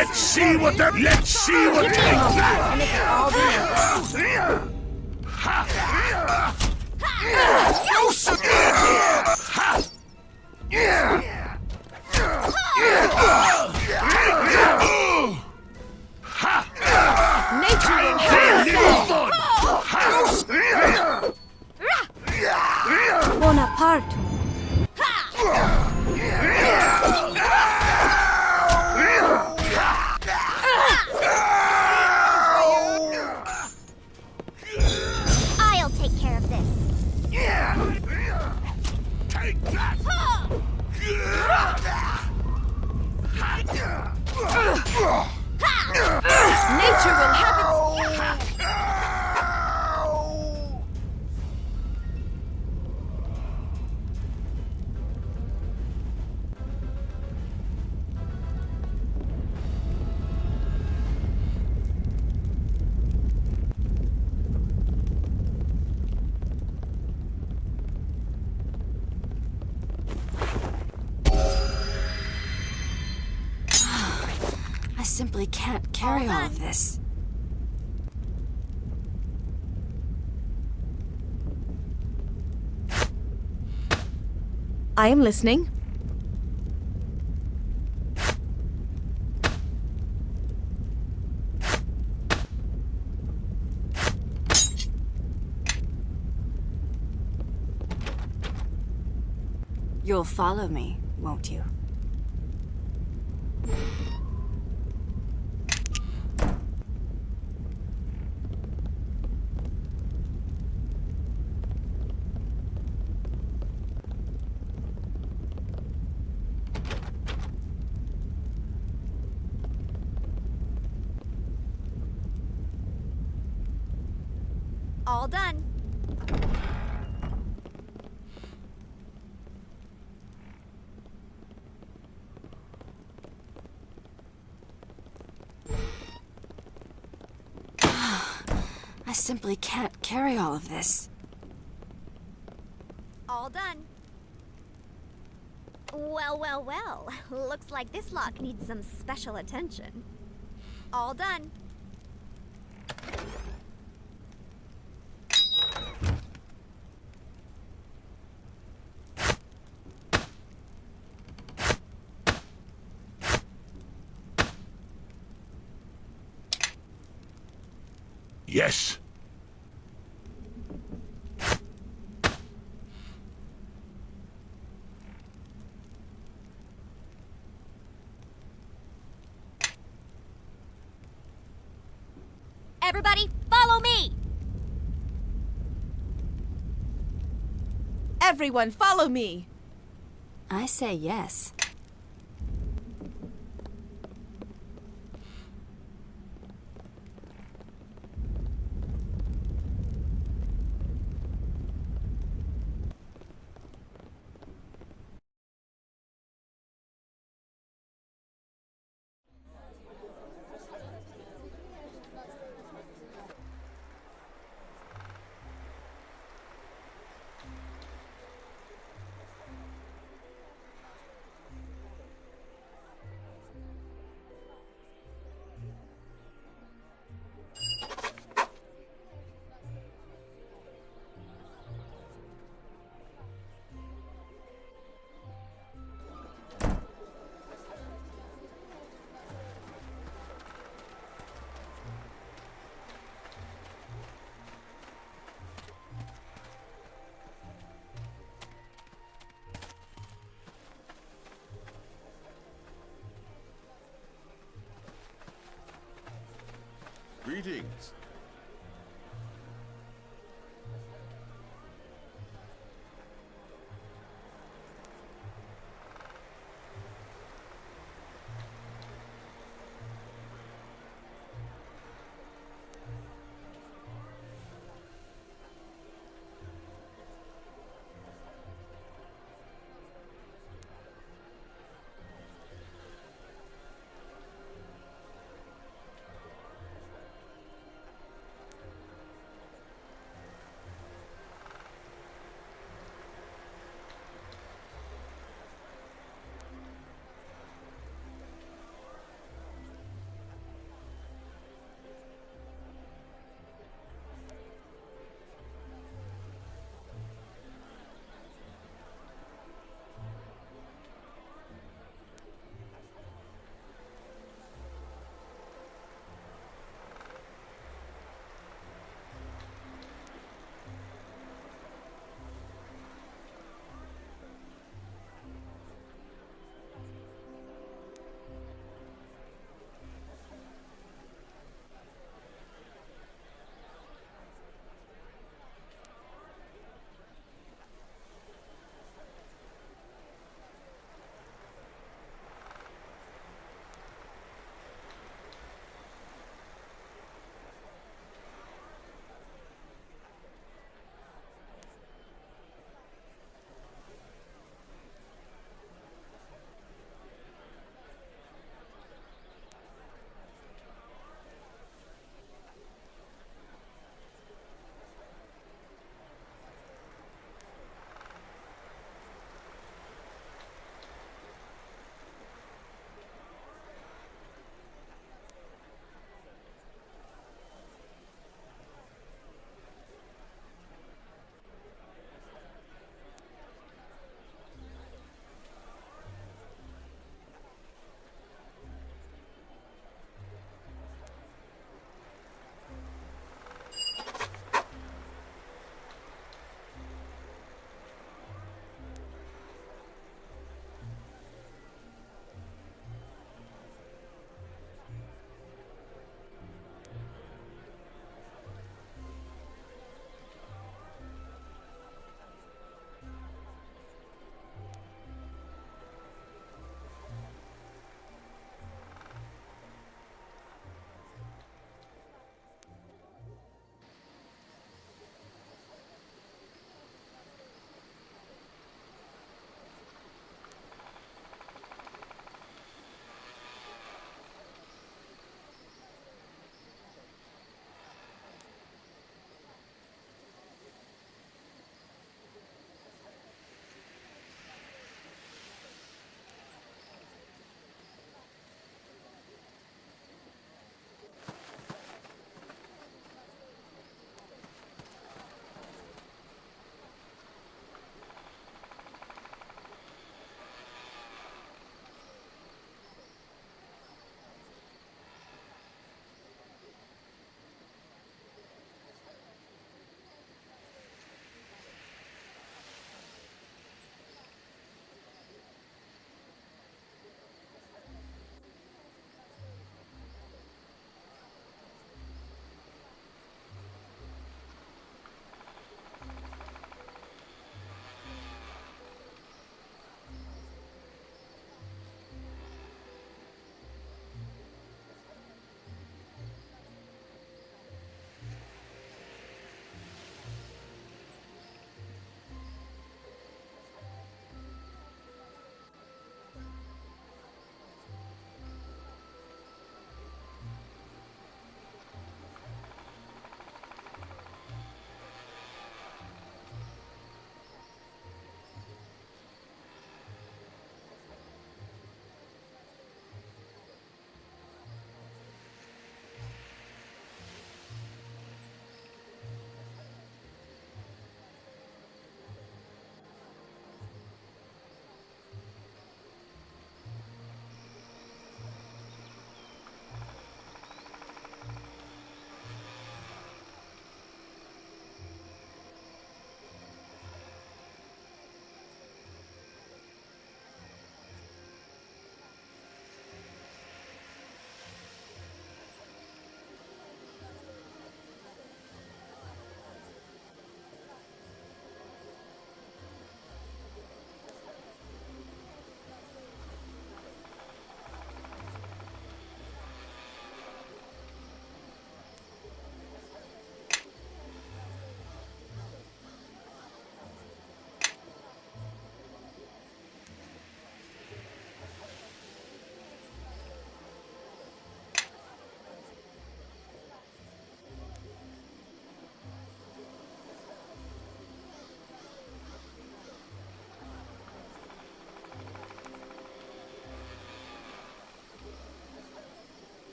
Let's see what they're. Let's see what Give me a moment, and this will all be over. You should. Nature will have its say. Bonaparte. I'll take care of this. Take that. Nature will have its... I simply can't carry all of this. I am listening. You'll follow me, won't you? All done. I simply can't carry all of this. All done. Well, well, well. Looks like this lock needs some special attention. All done. Yes. Everybody, follow me! Everyone, follow me! I say yes. Greetings.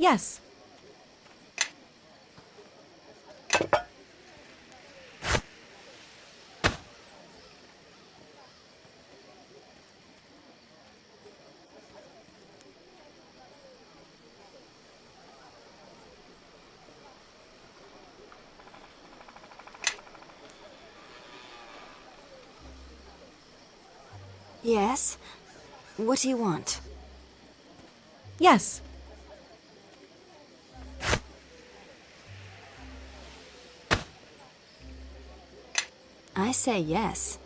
Yes. Yes? What do you want? Yes. I say yes.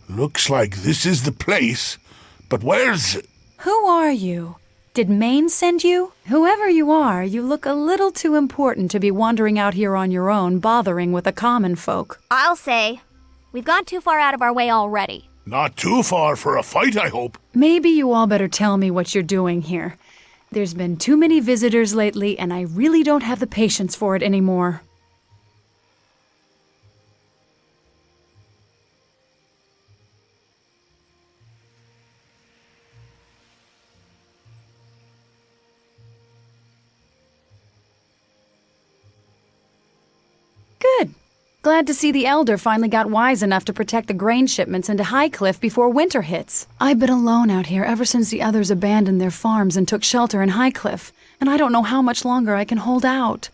Looks like this is the place. But where's... Who are you? Did Maine send you? Whoever you are, you look a little too important to be wandering out here on your own, bothering with the common folk. I'll say, we've gone too far out of our way already. Not too far for a fight, I hope. Maybe you all better tell me what you're doing here. There's been too many visitors lately, and I really don't have the patience for it anymore. Good. Glad to see the Elder finally got wise enough to protect the grain shipments into Highcliff before winter hits. I've been alone out here ever since the others abandoned their farms and took shelter in Highcliff, and I don't know how much longer I can hold out.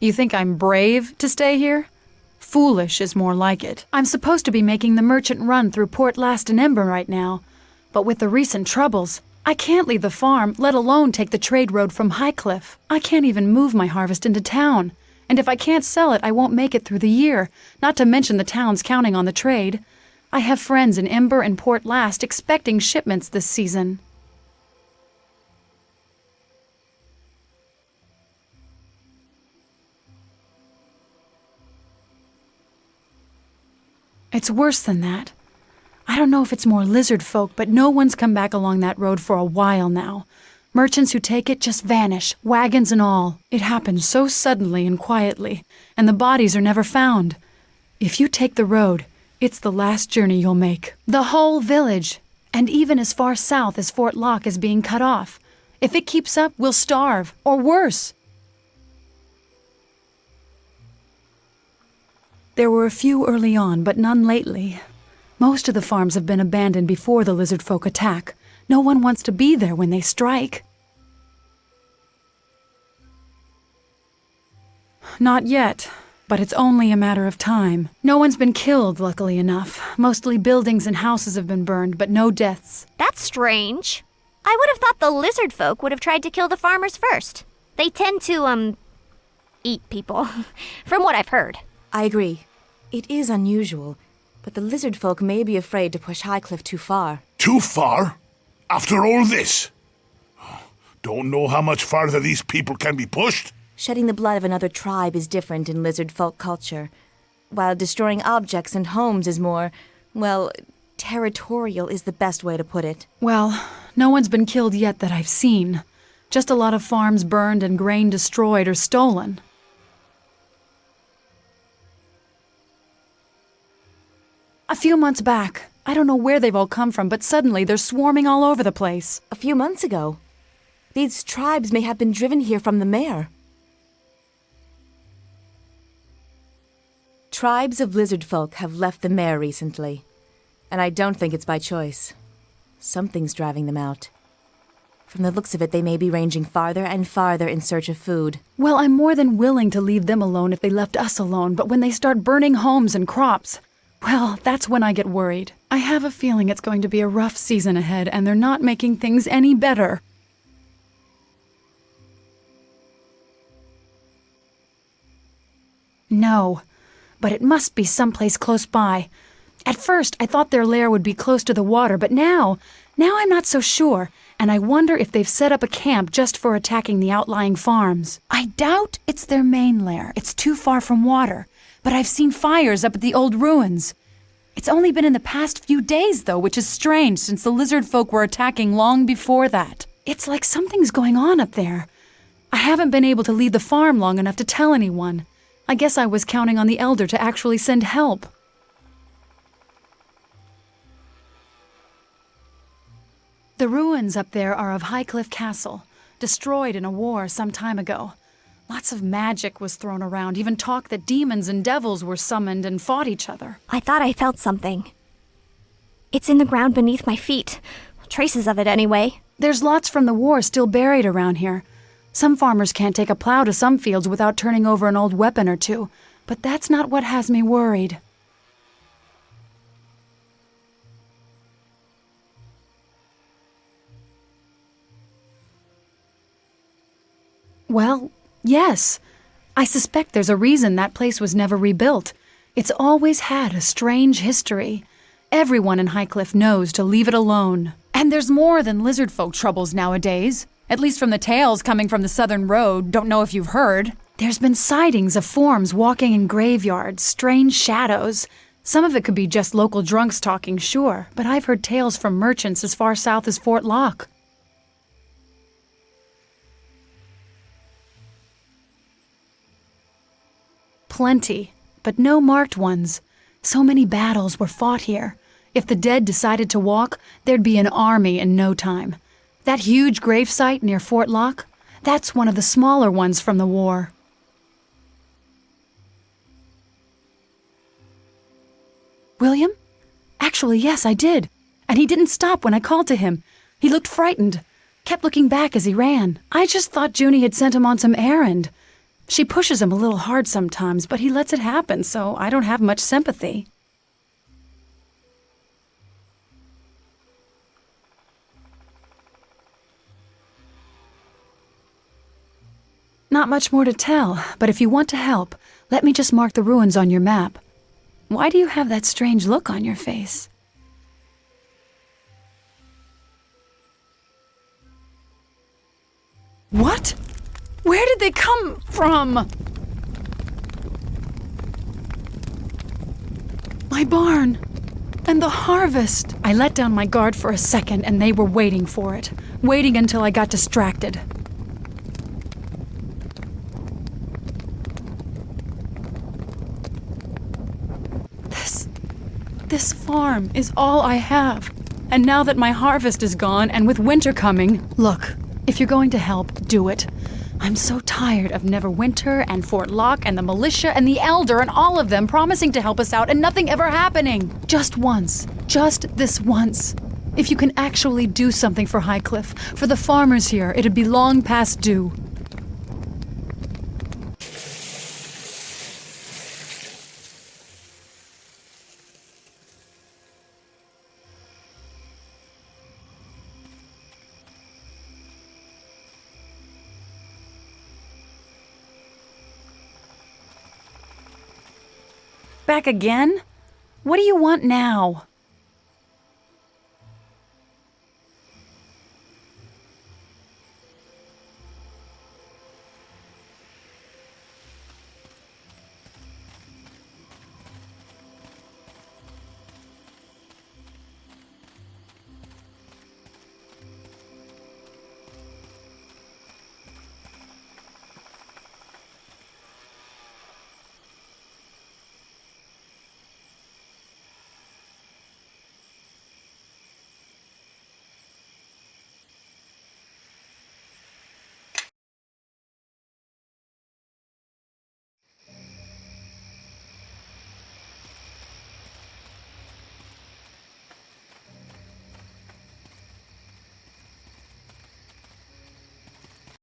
You think I'm brave to stay here? Foolish is more like it. I'm supposed to be making the merchant run through Port Last and Ember right now, but with the recent troubles, I can't leave the farm, let alone take the trade road from Highcliff. I can't even move my harvest into town, and if I can't sell it, I won't make it through the year, not to mention the town's counting on the trade. I have friends in Ember and Port Last expecting shipments this season. It's worse than that. I don't know if it's more lizard folk, but no one's come back along that road for a while now. Merchants who take it just vanish, wagons and all. It happens so suddenly and quietly, and the bodies are never found. If you take the road, it's the last journey you'll make. The whole village, and even as far south as Fort Locke, is being cut off. If it keeps up, we'll starve, or worse. There were a few early on, but none lately. Most of the farms have been abandoned before the lizard folk attack. No one wants to be there when they strike. Not yet, but it's only a matter of time. No one's been killed, luckily enough. Mostly buildings and houses have been burned, but no deaths. That's strange. I would have thought the lizard folk would have tried to kill the farmers first. They tend to, eat people, from what I've heard. I agree. It is unusual, but the lizard folk may be afraid to push Highcliff too far. Too far? After all this? Don't know how much farther these people can be pushed. Shedding the blood of another tribe is different in lizard folk culture, while destroying objects and homes is more, well, territorial is the best way to put it. Well, no one's been killed yet that I've seen. Just a lot of farms burned and grain destroyed or stolen. A few months back, I don't know where they've all come from, but suddenly they're swarming all over the place. A few months ago. These tribes may have been driven here from the mare. Tribes of lizard folk have left the mare recently, and I don't think it's by choice. Something's driving them out. From the looks of it, they may be ranging farther and farther in search of food. Well, I'm more than willing to leave them alone if they left us alone, but when they start burning homes and crops, well, that's when I get worried. I have a feeling it's going to be a rough season ahead, and they're not making things any better. No, but it must be someplace close by. At first, I thought their lair would be close to the water, but now I'm not so sure, and I wonder if they've set up a camp just for attacking the outlying farms. I doubt it's their main lair. It's too far from water, but I've seen fires up at the old ruins. It's only been in the past few days, though, which is strange since the lizard folk were attacking long before that. It's like something's going on up there. I haven't been able to leave the farm long enough to tell anyone. I guess I was counting on the elder to actually send help. The ruins up there are of Highcliffe Castle, destroyed in a war some time ago. Lots of magic was thrown around, even talk that demons and devils were summoned and fought each other. I thought I felt something. It's in the ground beneath my feet. Traces of it, anyway. There's lots from the war still buried around here. Some farmers can't take a plow to some fields without turning over an old weapon or two, but that's not what has me worried. Well, yes. I suspect there's a reason that place was never rebuilt. It's always had a strange history. Everyone in Highcliffe knows to leave it alone. And there's more than lizard folk troubles nowadays. At least from the tales coming from the southern road. Don't know if you've heard. There's been sightings of forms walking in graveyards, strange shadows. Some of it could be just local drunks talking, sure, but I've heard tales from merchants as far south as Fort Lock. Plenty, but no marked ones. So many battles were fought here. If the dead decided to walk, there'd be an army in no time. That huge gravesite near Fort Lock, that's one of the smaller ones from the war. William? Actually, yes, I did. And he didn't stop when I called to him. He looked frightened, kept looking back as he ran. I just thought Junie had sent him on some errand. She pushes him a little hard sometimes, but he lets it happen, so I don't have much sympathy. Not much more to tell, but if you want to help, let me just mark the ruins on your map. Why do you have that strange look on your face? What? Where did they come from? My barn. And the harvest. I let down my guard for a second and they were waiting for it. Waiting until I got distracted. This farm is all I have. And now that my harvest is gone and with winter coming, look, if you're going to help, do it. I'm so tired of Neverwinter and Fort Lock and the militia and the elder and all of them promising to help us out and nothing ever happening. Just once. Just this once. If you can actually do something for Highcliffe, for the farmers here, it'd be long past due. Back again? What do you want now?